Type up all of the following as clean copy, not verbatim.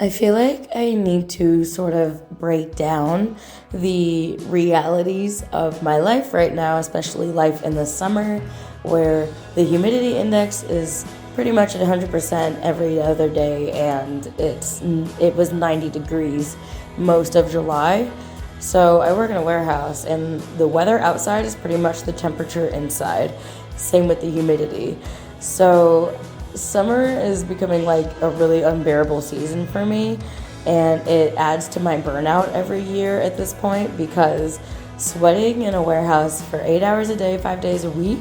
I feel like I need to sort of break down the realities of my life right now, especially life in the summer, where the humidity index is pretty much at 100% every other day, and it was 90 degrees most of July. So I work in a warehouse, and the weather outside is pretty much the temperature inside. Same with the humidity. So summer is becoming like a really unbearable season for me, and it adds to my burnout every year at this point, because sweating in a warehouse for 8 hours a day, 5 days a week,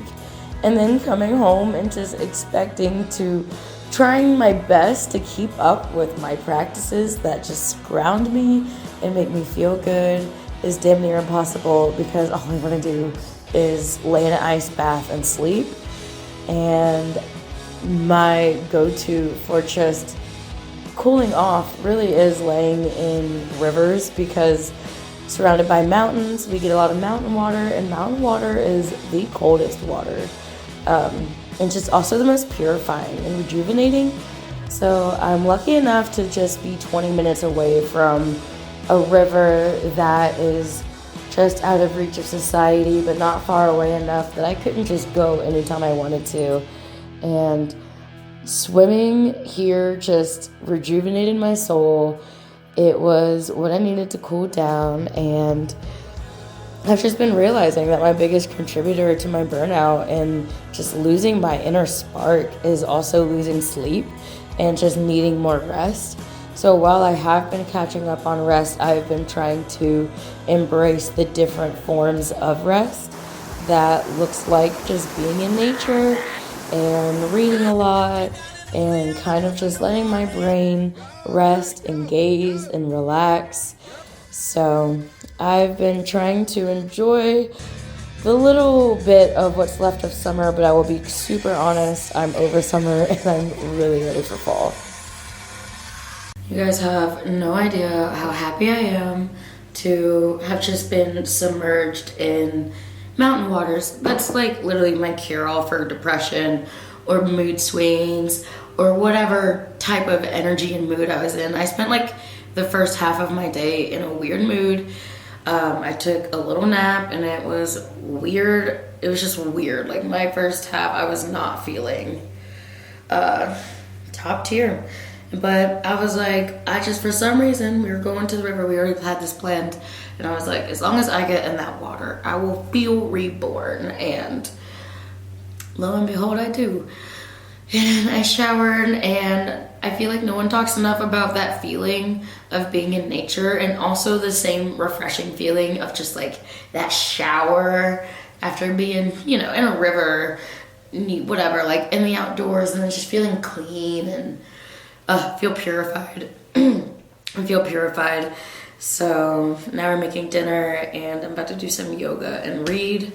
and then coming home and just trying my best to keep up with my practices that just ground me and make me feel good is damn near impossible, because all I want to do is lay in an ice bath and sleep. And my go-to for just cooling off really is laying in rivers, because surrounded by mountains, we get a lot of mountain water, and mountain water is the coldest water, and just also the most purifying and rejuvenating. So I'm lucky enough to just be 20 minutes away from a river that is just out of reach of society, but not far away enough that I couldn't just go anytime I wanted to. And swimming here just rejuvenated my soul. It was what I needed to cool down, and I've just been realizing that my biggest contributor to my burnout and just losing my inner spark is also losing sleep and just needing more rest. So while I have been catching up on rest, I've been trying to embrace the different forms of rest that looks like just being in nature and reading a lot and kind of just letting my brain rest and gaze and relax. So I've been trying to enjoy the little bit of what's left of summer, but I will be super honest, I'm over summer and I'm really ready for fall. You guys have no idea how happy I am to have just been submerged in mountain waters. That's like literally my cure-all for depression or mood swings or whatever type of energy and mood I was in. I spent like the first half of my day in a weird mood. I took a little nap and it was weird. It was just weird. Like my first half, I was not feeling top tier. But I was like, for some reason, we were going to the river. We already had this planned. And I was like, as long as I get in that water, I will feel reborn. And lo and behold, I do. And I showered, and I feel like no one talks enough about that feeling of being in nature, and also the same refreshing feeling of just like that shower after being, in a river, whatever, like in the outdoors, and then just feeling clean and feel purified. I feel purified. So now we're making dinner, and I'm about to do some yoga and read.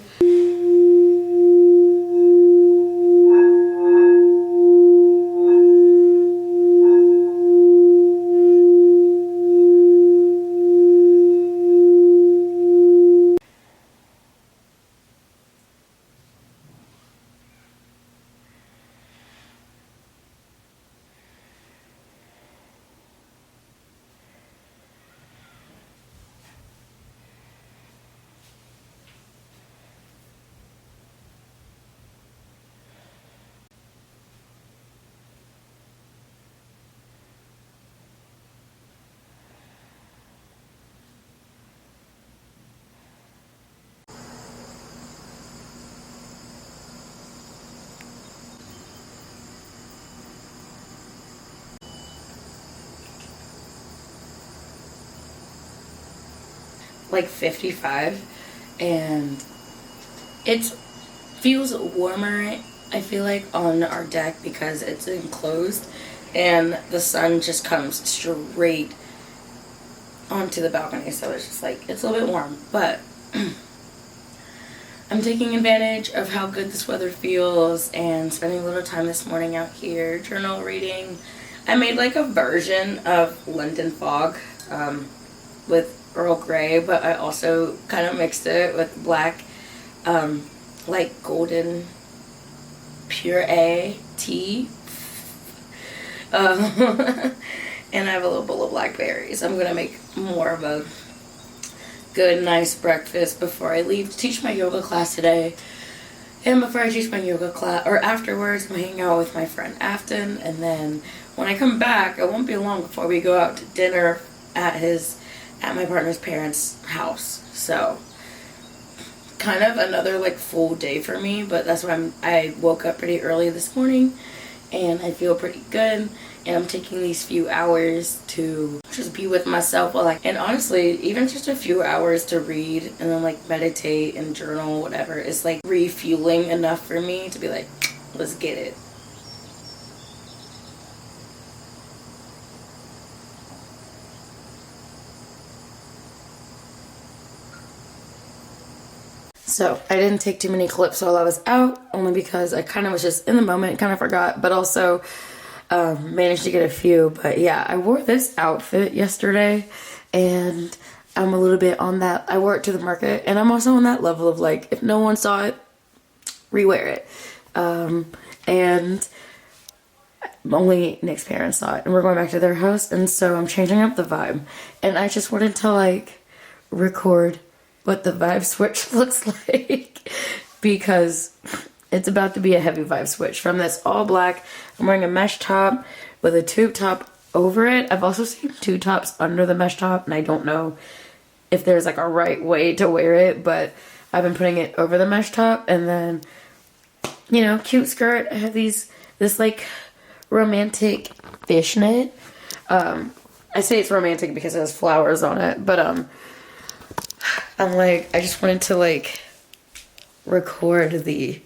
Like 55, and it feels warmer, I feel like, on our deck because it's enclosed and the sun just comes straight onto the balcony, so it's just like, it's a little bit warm. But I'm taking advantage of how good this weather feels and spending a little time this morning out here journal reading. I made like a version of London fog with Earl Grey, but I also kind of mixed it with black, like golden puree tea. and I have a little bowl of blackberries. I'm gonna make more of a good, nice breakfast before I leave to teach my yoga class today. And before I teach my yoga class, or afterwards, I'm hanging out with my friend Afton, and then when I come back, it won't be long before we go out to dinner at my partner's parents' house. So kind of another like full day for me, but that's why I woke up pretty early this morning and I feel pretty good, and I'm taking these few hours to just be with myself and honestly, even just a few hours to read and then like meditate and journal, whatever, is like refueling enough for me to be like, let's get it. So I didn't take too many clips while I was out, only because I kind of was just in the moment, kind of forgot, but also managed to get a few. But yeah, I wore this outfit yesterday, and I'm a little bit on that. I wore it to the market, and I'm also on that level of like, if no one saw it, rewear it. And only Nick's parents saw it, and we're going back to their house, and so I'm changing up the vibe. And I just wanted to like record what the vibe switch looks like, because it's about to be a heavy vibe switch. From this all black, I'm wearing a mesh top with a tube top over it. I've also seen tube tops under the mesh top, and I don't know if there's like a right way to wear it, but I've been putting it over the mesh top. And then, you know, cute skirt. I have this like romantic fishnet. I say it's romantic because it has flowers on it, but I'm like, I just wanted to like record the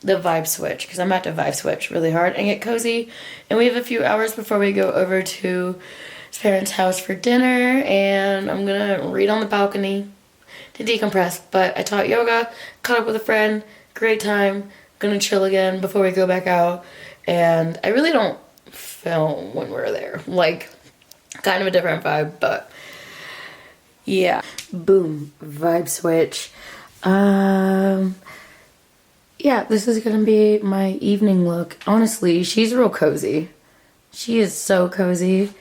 vibe switch, because I'm about to vibe switch really hard and get cozy. And we have a few hours before we go over to his parents' house for dinner, and I'm gonna read on the balcony to decompress. But I taught yoga, caught up with a friend, great time, gonna chill again before we go back out. And I really don't film when we're there, like kind of a different vibe, but yeah. Boom, vibe switch. Yeah, this is gonna be my evening look. Honestly, she's real cozy. She is so cozy.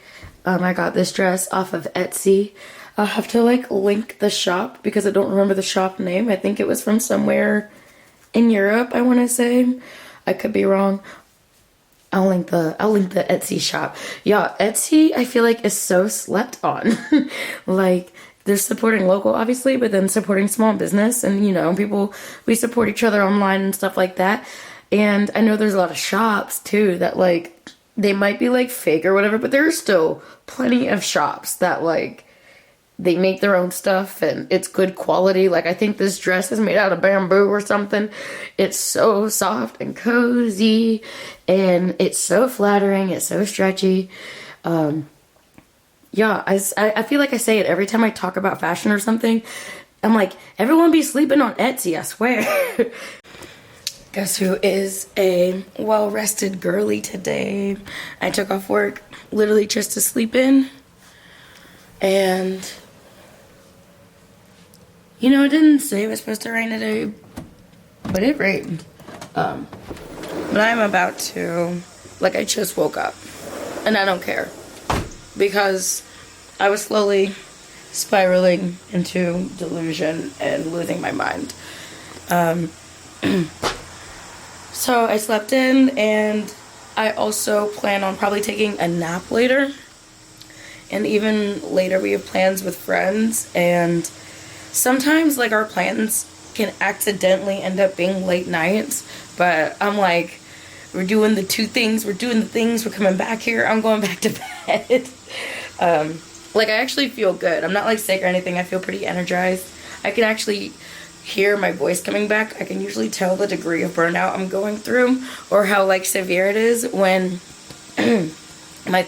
I got this dress off of Etsy. I'll have to like link the shop because I don't remember the shop name. I think it was from somewhere in Europe, I want to say. I could be wrong. I'll link the Etsy shop. Yeah, Etsy I feel like is so slept on. Like, they're supporting local, obviously, but then supporting small business, and you know, we support each other online and stuff like that. And I know there's a lot of shops too that like, they might be like fake or whatever, but there are still plenty of shops that like, they make their own stuff and it's good quality. Like, I think this dress is made out of bamboo or something. It's so soft and cozy, and it's so flattering. It's so stretchy. Yeah, I feel like I say it every time I talk about fashion or something. I'm like, everyone be sleeping on Etsy, I swear. Guess who is a well-rested girly today? I took off work literally just to sleep in. And, you know, it didn't say it was supposed to rain today, but it rained. But I'm about to, like, I just woke up, and I don't care, because I was slowly spiraling into delusion and losing my mind. So I slept in, and I also plan on probably taking a nap later. And even later we have plans with friends, and sometimes like our plans can accidentally end up being late nights, but I'm like, we're doing the things, we're coming back here, I'm going back to bed. Like, I actually feel good. I'm not like sick or anything. I feel pretty energized. I can actually hear my voice coming back. I can usually tell the degree of burnout I'm going through, or how like severe it is when my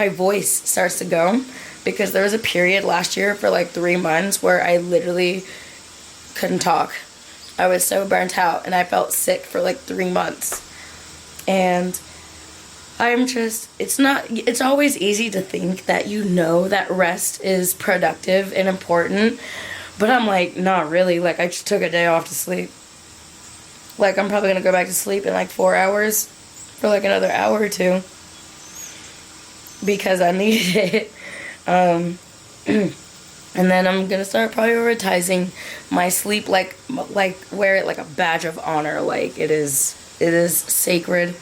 voice starts to go, because there was a period last year for like 3 months where I literally couldn't talk. I was so burnt out, and I felt sick for like 3 months. And I'm just, it's always easy to think that you know that rest is productive and important, but I'm like, not really. Like, I just took a day off to sleep. Like, I'm probably gonna go back to sleep in like 4 hours for like another hour or two. because I needed it. And then I'm gonna start prioritizing my sleep, like wear it like a badge of honor. Like it is sacred,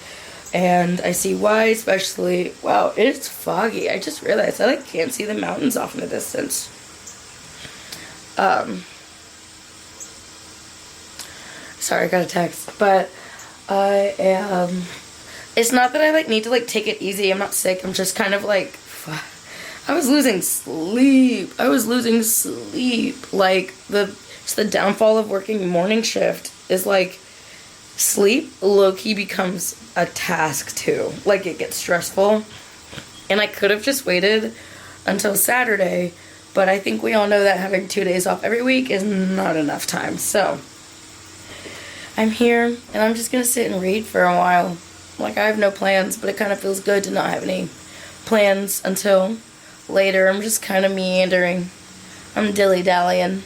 and I see why. Especially, wow, it's foggy. I just realized I like can't see the mountains off in the distance. Sorry, I got a text, but I am. It's not that I like need to like take it easy. I'm not sick. I'm just kind of like. I was losing sleep. Like the downfall of working morning shift is like sleep low-key becomes a task too. Like it gets stressful. And I could have just waited until Saturday, but I think we all know that having 2 days off every week is not enough time. So I'm here and I'm just gonna sit and read for a while. Like I have no plans, but it kind of feels good to not have any plans until later. I'm just kind of meandering. I'm dilly-dallying.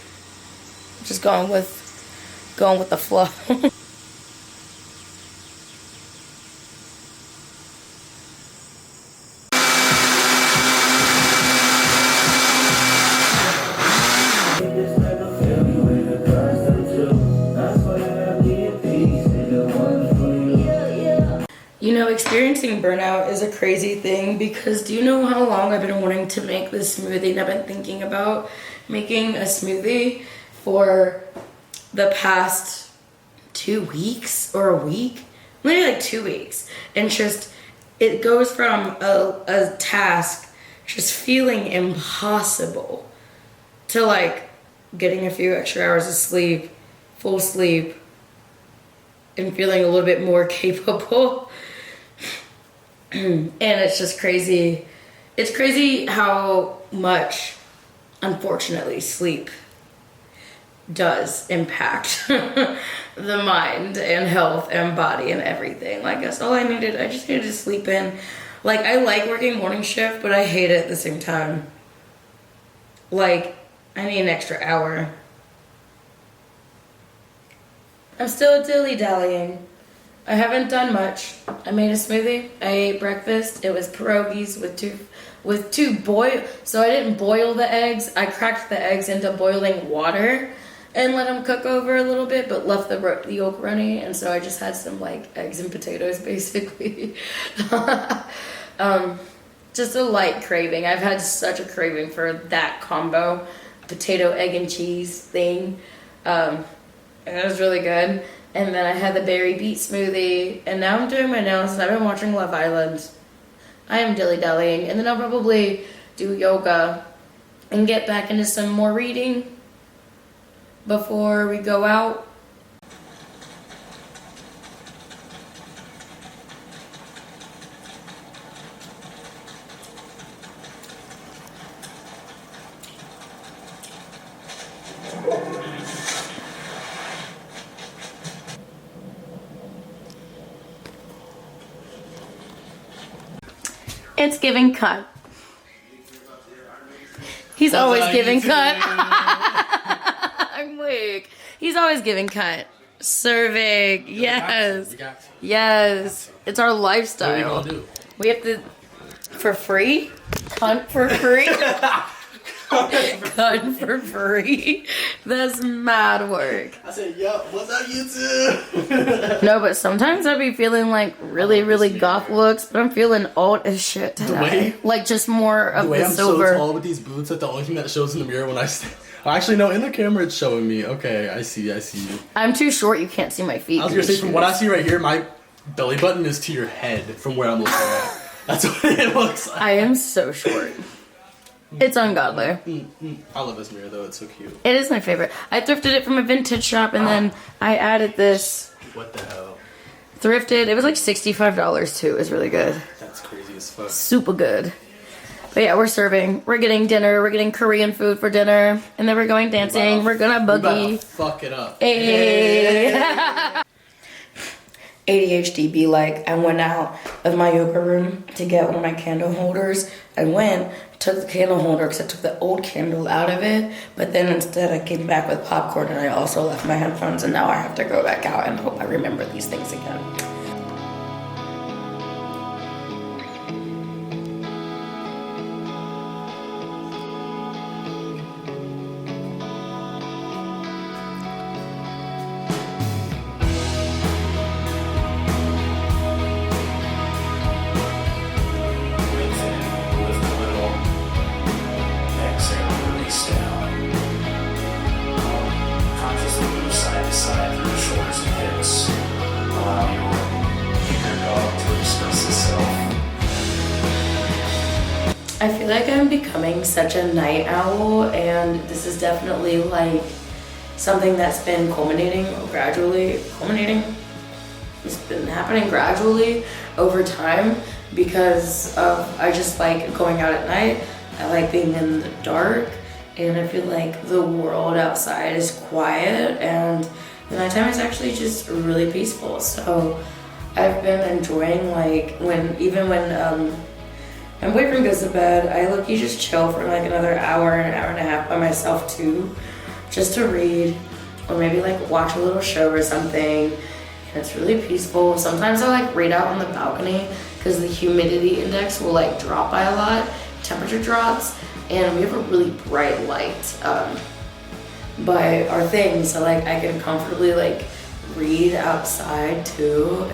Just going with the flow. You know, experiencing burnout is a crazy thing because do you know how long I've been wanting to make this smoothie? And I've been thinking about making a smoothie for the past 2 weeks or a week. Maybe like 2 weeks. And just, it goes from a task just feeling impossible to like getting a few extra hours of sleep, full sleep, and feeling a little bit more capable. And it's just crazy. It's crazy how much, unfortunately, sleep does impact the mind and health and body and everything. Like that's all I needed. I just needed to sleep in. Like I like working morning shift, but I hate it at the same time. Like I need an extra hour. I'm still dilly-dallying. I haven't done much. I made a smoothie. I ate breakfast. It was pierogies with two boil. So I didn't boil the eggs. I cracked the eggs into boiling water and let them cook over a little bit, but left the yolk runny. And so I just had some like eggs and potatoes basically. Just a light craving. I've had such a craving for that combo, potato, egg, and cheese thing. And it was really good. And then I had the berry beet smoothie. And now I'm doing my nails and I've been watching Love Island. I am dilly-dallying. And then I'll probably do yoga and get back into some more reading before we go out. It's giving cut. He's always giving cut. I'm weak. He's always giving cut. Serving. Yes. Yes. It's our lifestyle. What are we gonna do? We have to, for free? Cunt for free? Cunt for free? That's mad work. I said, yo, what's up, YouTube? No, but sometimes I'd be feeling like really goth looks, but I'm feeling old as shit today. Like just more of the silver. I'm so tall with these boots that the only thing that shows in the mirror when I stand. Actually, no, in the camera it's showing me. Okay, I see you. I'm too short, you can't see my feet. I was gonna say, from what I see right here, my belly button is to your head from where I'm looking at. That's what it looks like. I am so short. It's ungodly. I love this mirror though, it's so cute. It is my favorite. I thrifted it from a vintage shop and then I added this. What the hell? Thrifted. It was like $65 too. It was really good. That's crazy as fuck. Super good. But yeah, we're serving. We're getting dinner. We're getting Korean food for dinner. And then we're going dancing. We're gonna boogie. Fuck it up. Hey. ADHD be like, I went out of my yoga room to get one of my candle holders. I went, took the candle holder because I took the old candle out of it. But then instead I came back with popcorn and I also left my headphones and now I have to go back out and hope I remember these things again. I feel like I'm becoming such a night owl, and this is definitely like something that's been it's been happening gradually over time because I just like going out at night. I like being in the dark, and I feel like the world outside is quiet, and the nighttime is actually just really peaceful. So I've been enjoying like when my boyfriend goes to bed, I just chill for like another hour and a half by myself too, just to read or maybe like watch a little show or something. And it's really peaceful. Sometimes I like read out on the balcony because the humidity index will like drop by a lot, temperature drops, and we have a really bright light by our thing, so like I can comfortably like read outside too.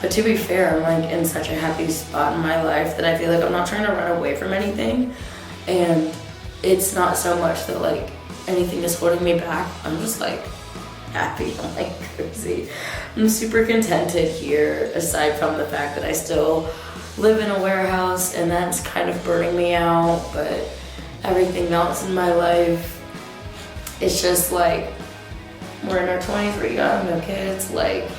But to be fair, I'm like in such a happy spot in my life that I feel like I'm not trying to run away from anything, and it's not so much that like anything is holding me back. I'm just like happy. I'm like crazy. I'm super contented here, aside from the fact that I still live in a warehouse and that's kind of burning me out, but everything else in my life, it's just like we're in our 20s, we're young, no kids, like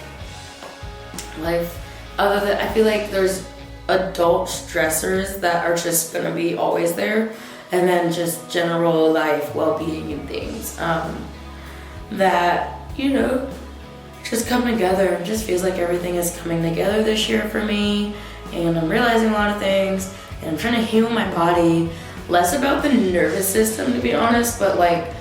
life. Other than I feel like there's adult stressors that are just gonna be always there, and then just general life well-being and things that just come together. It just feels like everything is coming together this year for me, and I'm realizing a lot of things, and I'm trying to heal my body, less about the nervous system to be honest, but like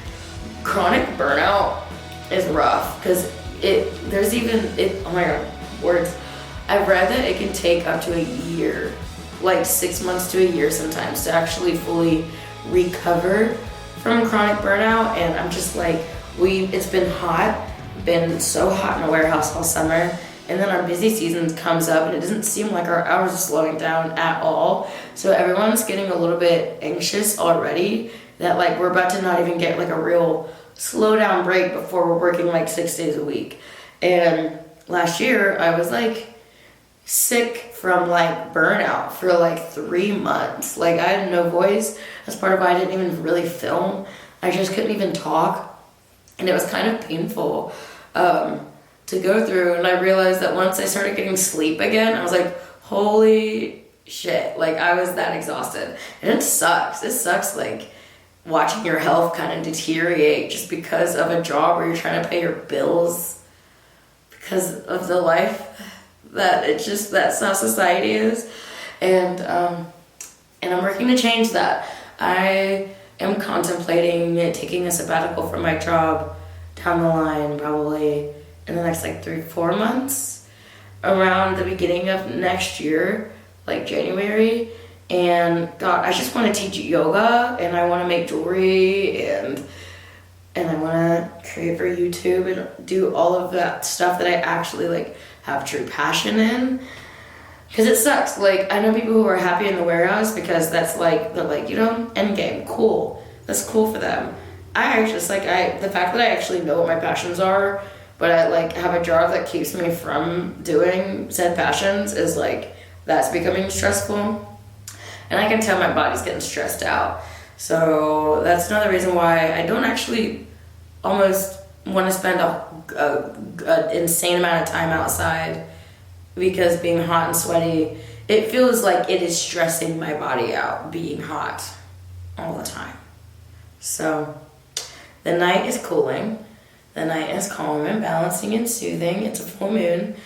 chronic burnout is rough because oh my god, words. I've read that it can take up to a year, like 6 months to a year sometimes, to actually fully recover from chronic burnout. And I'm just like, it's been so hot in the warehouse all summer, and then our busy season comes up and it doesn't seem like our hours are slowing down at all. So everyone's getting a little bit anxious already that like we're about to not even get like a real slow down break before we're working like 6 days a week. And last year I was like sick from like burnout for like 3 months. Like I had no voice. That's part of why I didn't even really film. I just couldn't even talk, and it was kind of painful to go through. And I realized that once I started getting sleep again, I was like, holy shit, like I was that exhausted. And it sucks like watching your health kind of deteriorate just because of a job where you're trying to pay your bills because of the life that's how society is. And I'm working to change that. I am contemplating taking a sabbatical from my job down the line, probably in the next like 3-4 months, around the beginning of next year, like January. And God, I just want to teach yoga, and I want to make jewelry, and I want to create for YouTube and do all of that stuff that I actually like have true passion in. Because it sucks. Like I know people who are happy in the warehouse because that's like they're like end game, cool. That's cool for them. The fact that I actually know what my passions are, but I like have a job that keeps me from doing said passions is like that's becoming stressful. And I can tell my body's getting stressed out. So that's another reason why I don't actually almost want to spend a insane amount of time outside, because being hot and sweaty, it feels like it is stressing my body out being hot all the time. So the night is cooling. The night is calm and balancing and soothing. It's a full moon,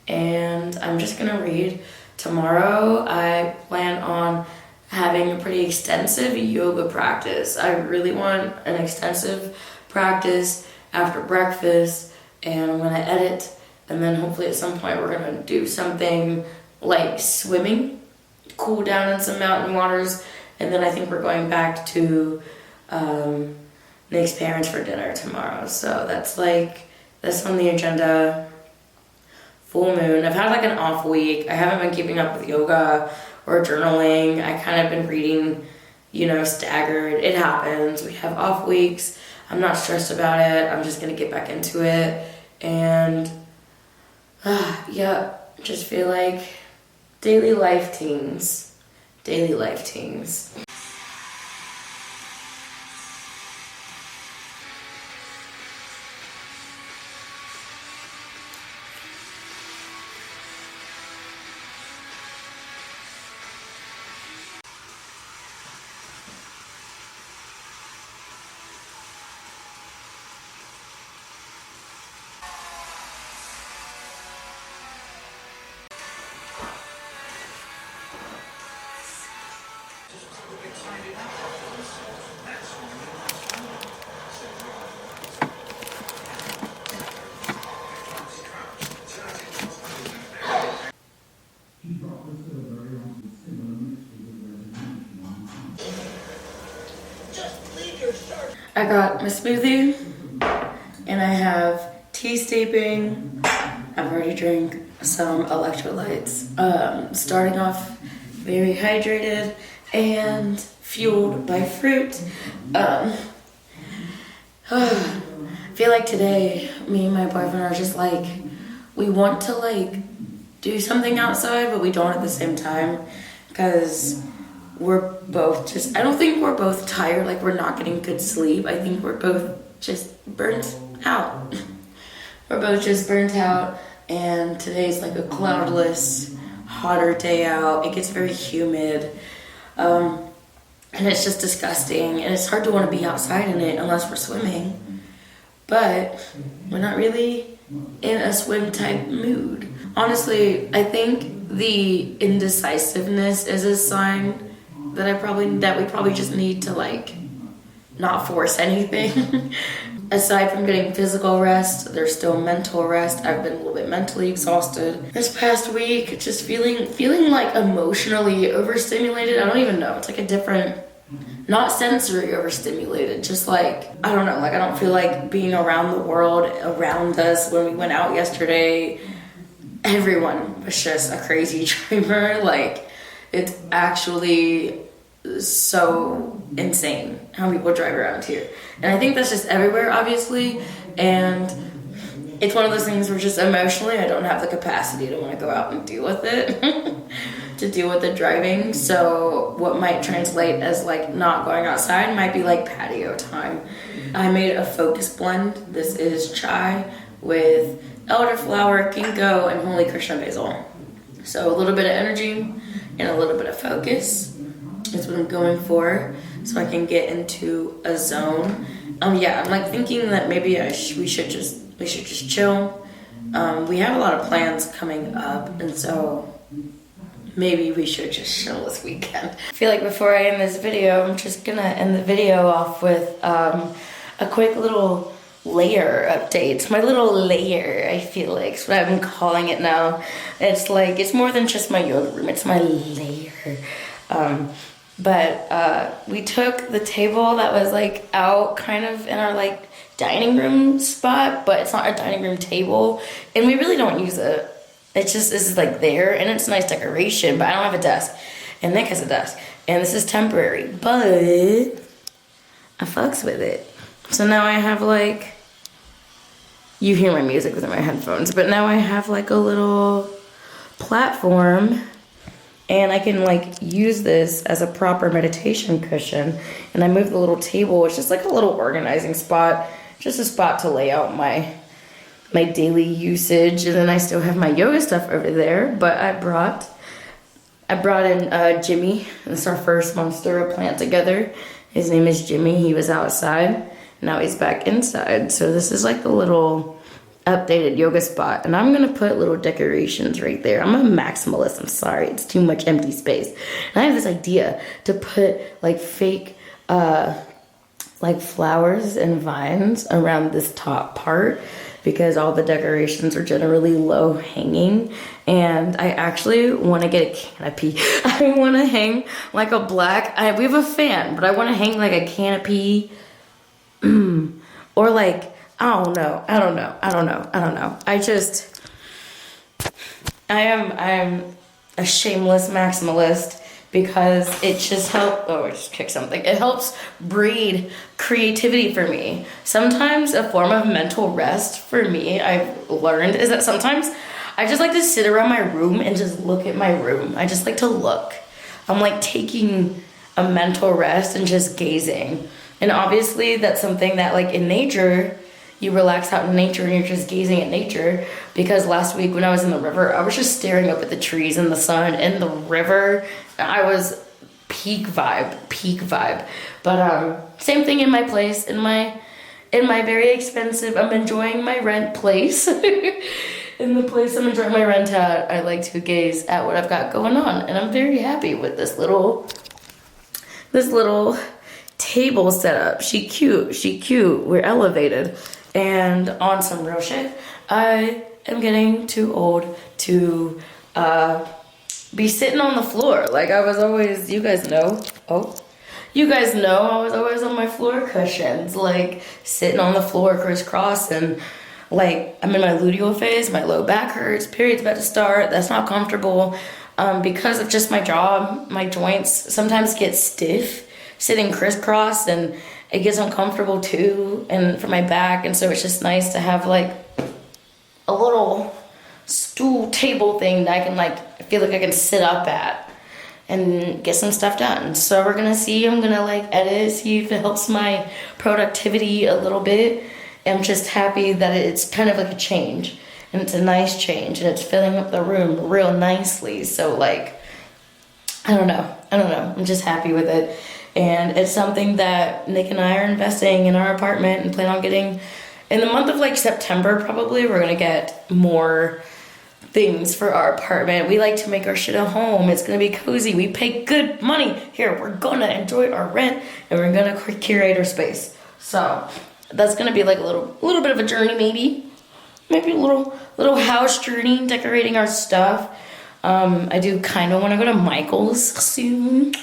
and I'm just gonna read. Tomorrow I plan on having a pretty extensive yoga practice. I really want an extensive practice after breakfast, and I'm gonna edit, and then hopefully at some point we're gonna do something like swimming, cool down in some mountain waters, and then I think we're going back to Nick's parents for dinner tomorrow. So that's on the agenda. Full moon. I've had like an off week. I haven't been keeping up with yoga or journaling. I kind of been reading, staggered. It happens. We have off weeks. I'm not stressed about it. I'm just gonna get back into it. And just feel like daily life teens daily life things. I got my smoothie, and I have tea steeping. I've already drank some electrolytes. Starting off very hydrated and fueled by fruit. I feel like today, me and my boyfriend are just like, we want to like do something outside, but we don't at the same time, because we're both just, I don't think we're both tired, like we're not getting good sleep. I think we're both just burnt out. We're both just burnt out, and today's like a cloudless, hotter day out. It gets very humid, and it's just disgusting, and it's hard to want to be outside in it unless we're swimming. But we're not really in a swim type mood. Honestly, I think the indecisiveness is a sign that we probably just need to like not force anything. Aside from getting physical rest, there's still mental rest. I've been a little bit mentally exhausted this past week, just feeling like emotionally overstimulated. I don't even know. It's like a different, not sensory overstimulated, just like, I don't know, like I don't feel like being around the world around us. When we went out yesterday, everyone was just a crazy dreamer. Like, it's actually so insane how people drive around here. And I think that's just everywhere, obviously. And it's one of those things where just emotionally I don't have the capacity to want to go out and deal with it, to deal with the driving. So what might translate as like not going outside might be like patio time. I made a focus blend. This is chai with elderflower, ginkgo, and holy Krishna basil. So a little bit of energy and a little bit of focus is what I'm going for, so I can get into a zone. Yeah, I'm like thinking that maybe we should just chill. We have a lot of plans coming up, and so maybe we should just chill this weekend. I feel like before I end this video, I'm just gonna end the video off with a quick little layer update. It's my little layer, I feel like. It's what I'm calling it now. It's like, it's more than just my yoga room, it's my layer. But we took the table that was like out kind of in our like dining room spot, but it's not a dining room table, and we really don't use it. It's just, this is like there, and it's a nice decoration, but I don't have a desk, and Nick has a desk, and this is temporary, but I fucks with it. So now I have like, you hear my music within my headphones, but now I have like a little platform, and I can like use this as a proper meditation cushion. And I moved the little table. It's just like a little organizing spot, just a spot to lay out my daily usage. And then I still have my yoga stuff over there, but I brought in Jimmy. This is our first monstera plant together. His name is Jimmy. He was outside. Now he's back inside. So this is like the little updated yoga spot, and I'm gonna put little decorations right there. I'm a maximalist, I'm sorry, it's too much empty space. And I have this idea to put like fake like flowers and vines around this top part, because all the decorations are generally low hanging, and I actually want to get a canopy. I want to hang like a black, we have a fan, but I want to hang like a canopy or like, I don't know. I am a shameless maximalist, because it just I just kicked something. It helps breed creativity for me. Sometimes a form of mental rest for me, I've learned, is that sometimes I just like to sit around my room and just look at my room. I just like to look. I'm like taking a mental rest and just gazing. And obviously that's something that like in nature, you relax out in nature and you're just gazing at nature. Because last week when I was in the river, I was just staring up at the trees and the sun and the river. I was peak vibe. But same thing in my place, in my very expensive, I'm enjoying my rent place. In the place I'm enjoying my rent at, I like to gaze at what I've got going on. And I'm very happy with this little table setup. She cute. We're elevated. And on some real shit, I am getting too old to be sitting on the floor. Like I was always, you guys know, I was always on my floor cushions, like sitting on the floor crisscross, and like I'm in my luteal phase, my low back hurts, period's about to start, that's not comfortable. Because of just my job, my joints sometimes get stiff sitting crisscross, and it gets uncomfortable too, and for my back, and so it's just nice to have like a little stool table thing that I can like, I feel like I can sit up at and get some stuff done. So we're gonna see, I'm gonna like edit, see if it helps my productivity a little bit. I'm just happy that it's kind of like a change, and it's a nice change, and it's filling up the room real nicely. So like, I don't know, I'm just happy with it. And it's something that Nick and I are investing in our apartment and plan on getting in the month of like September. Probably we're gonna get more things for our apartment. We like to make our shit a home. It's gonna be cozy. We pay good money here. We're gonna enjoy our rent, and we're gonna curate our space. So that's gonna be like a little bit of a journey, maybe a little house journey, decorating our stuff. I do kind of want to go to Michael's soon.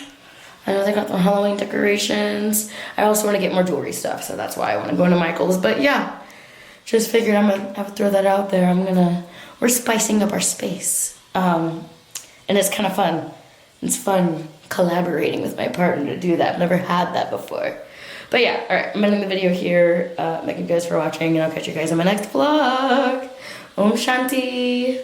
I know they got the Halloween decorations. I also want to get more jewelry stuff, so that's why I want to go into Michael's. But yeah, just figured I'm gonna have to throw that out there. We're spicing up our space, and it's kind of fun. It's fun collaborating with my partner to do that. I've never had that before. But yeah, all right, I'm ending the video here. Thank you guys for watching, and I'll catch you guys on my next vlog. Om Shanti.